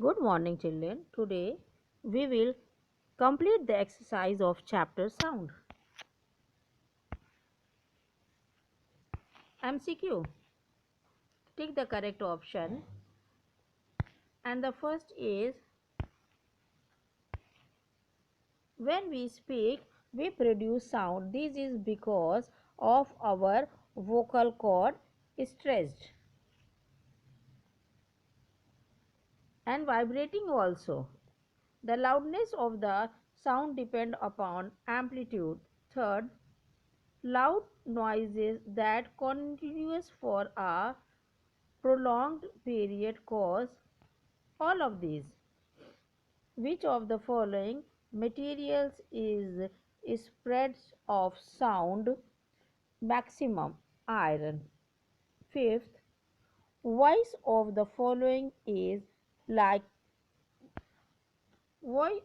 Good morning, children. Today we will complete the exercise of chapter sound. MCQ. Tick the correct option. And the first is when we speak, we produce sound. This is because of our vocal cord stressed and vibrating also. The loudness of the sound depend upon amplitude. Third, loud noises that continuous for a prolonged period cause all of these. Which of the following materials is spreads of sound maximum? Iron. Fifth, voice of the following is like voice.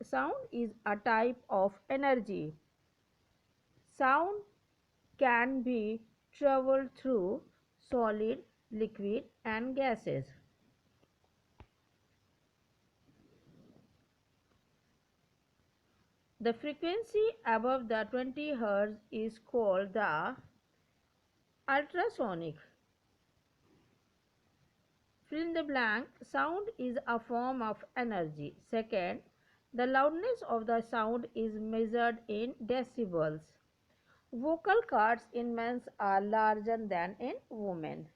Sound is a type of energy. Sound can be traveled through solid, liquid and gases. The frequency above the 20 Hz is called the ultrasonic. Fill in the blank. Sound is a form of energy. Second, the loudness of the sound is measured in decibels. Vocal cords in men are larger than in women.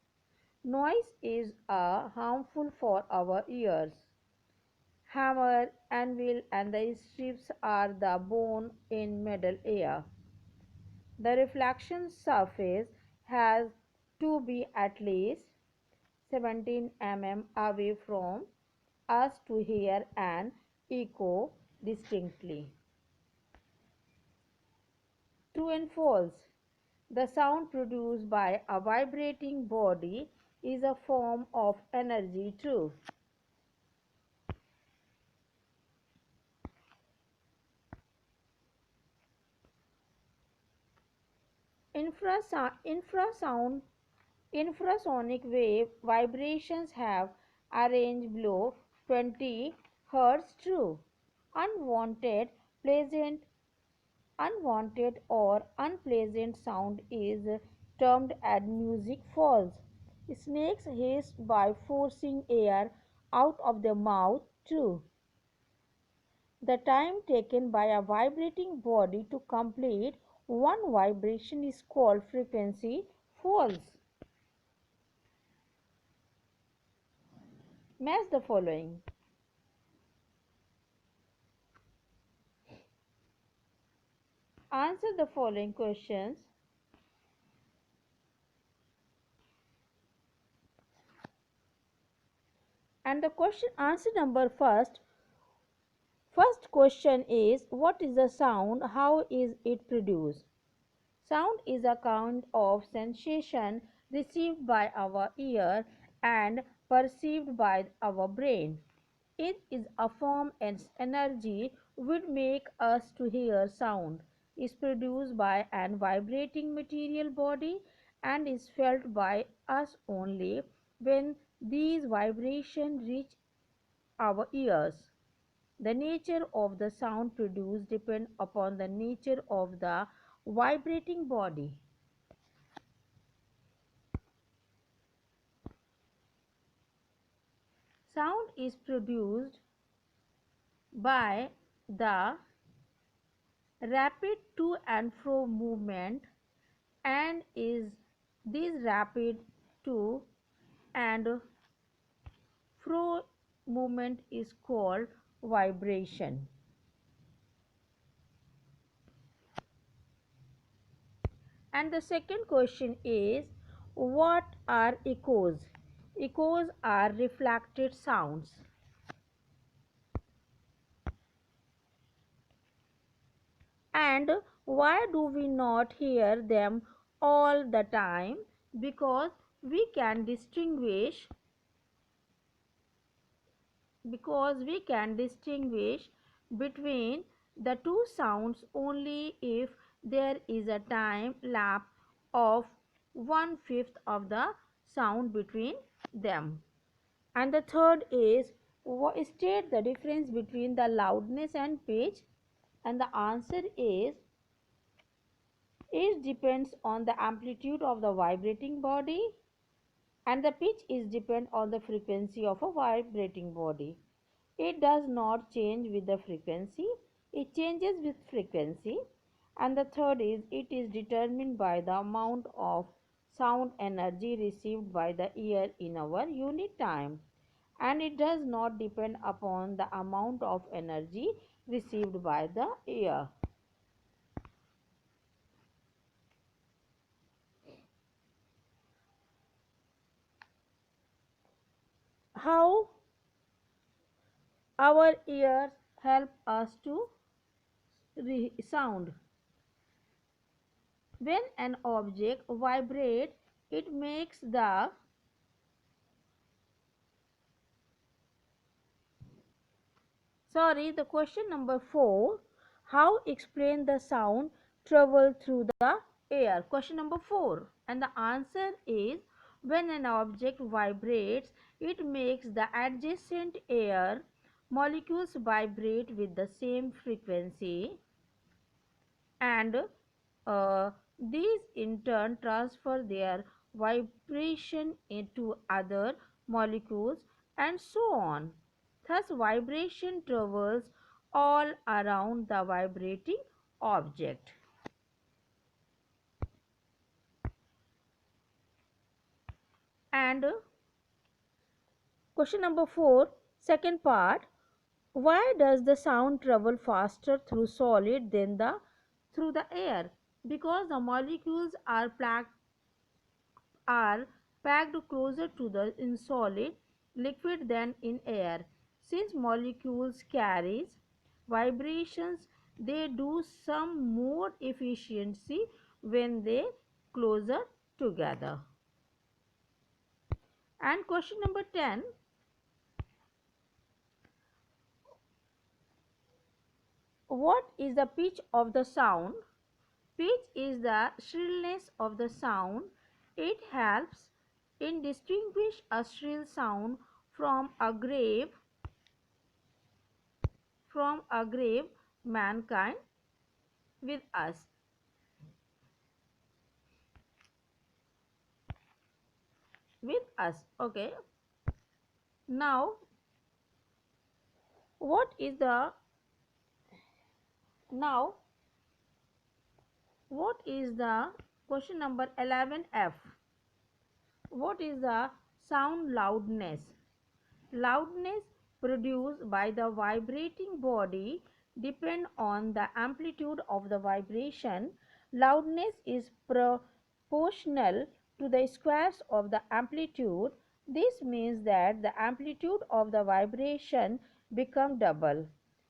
Noise is harmful for our ears. Hammer, anvil and the strips are the bone in middle ear. The reflection surface has to be at least 17 mm away from us to hear an echo distinctly. True and false. The sound produced by a vibrating body is a form of energy. True. Infrasonic wave vibrations have a range below 20 Hz. True. Unwanted, pleasant, unwanted or unpleasant sound is termed as music. False. Snakes hiss by forcing air out of their mouth. True. The time taken by a vibrating body to complete one vibration is called frequency. False. Match the following. Answer the following questions. And the question answer number first question is, what is the sound? How is it produced? Sound is a kind of sensation received by our ear and perceived by our brain. It is a form and energy which make us to hear. Sound is produced by an vibrating material body and is felt by us only when these vibrations reach our ears. The nature of the sound produced depends upon the nature of the vibrating body. Sound is produced by the rapid to and fro movement and is this rapid to and fro movement is called vibration. And the second question is, what are echoes? Echoes are reflected sounds. And why do we not hear them all the time? Because we can distinguish between the two sounds only if there is a time lapse of 1/5 of the sound between them. And the third is, State the difference between the loudness and pitch, and the answer is it depends on the amplitude of the vibrating body, and the pitch is depend on the frequency of a vibrating body. It does not change with the frequency, it changes with frequency. And the third is it is determined by the amount of sound energy received by the ear in our unit time, and it does not depend upon the amount of energy received by the ear. How our ears help us to sound? When an object vibrates, it makes the the question number 4. How explain the sound travel through the air? Question number 4. And the answer is when an object vibrates, it makes the adjacent air molecules vibrate with the same frequency, and these in turn transfer their vibration into other molecules, and so on. Thus, vibration travels all around the vibrating object. And question number 4, second part. Why does the sound travel faster through solid than through the air? Because the molecules are packed closer to the in solid liquid than in air. Since molecules carries vibrations, they do some more efficiency when they closer together. And question number 10. What is the pitch of the sound? Pitch is the shrillness of the sound. It helps in distinguish a shrill sound from a grave mankind with us. Okay. Now, what is the now what is the question number 11F? What is the sound loudness? Loudness produced by the vibrating body depend on the amplitude of the vibration. Loudness is proportional to the squares of the amplitude. This means that the amplitude of the vibration become double.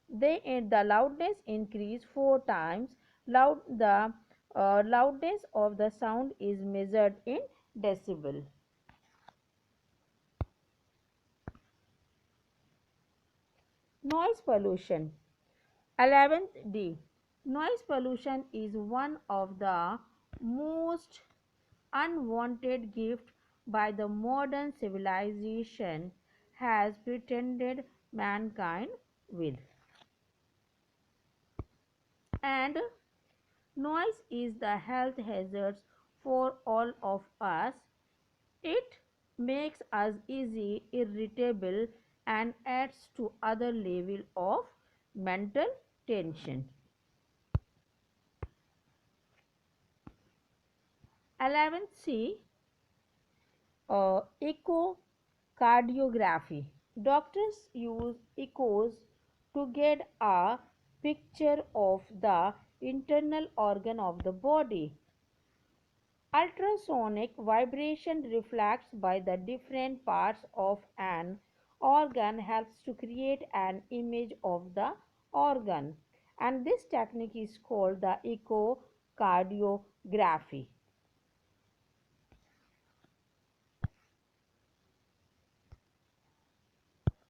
The loudness increase 4 times. The loudness of the sound is measured in decibel. Noise pollution. 11th D. Noise pollution is one of the most unwanted gift by the modern civilization has pretended mankind with. And noise is the health hazard for all of us. It makes us easy, irritable, and adds to other level of mental tension. 11th C. Echocardiography. Doctors use echoes to get a picture of the internal organ of the body. Ultrasonic vibration reflects by the different parts of an organ helps to create an image of the organ, and this technique is called the echocardiography.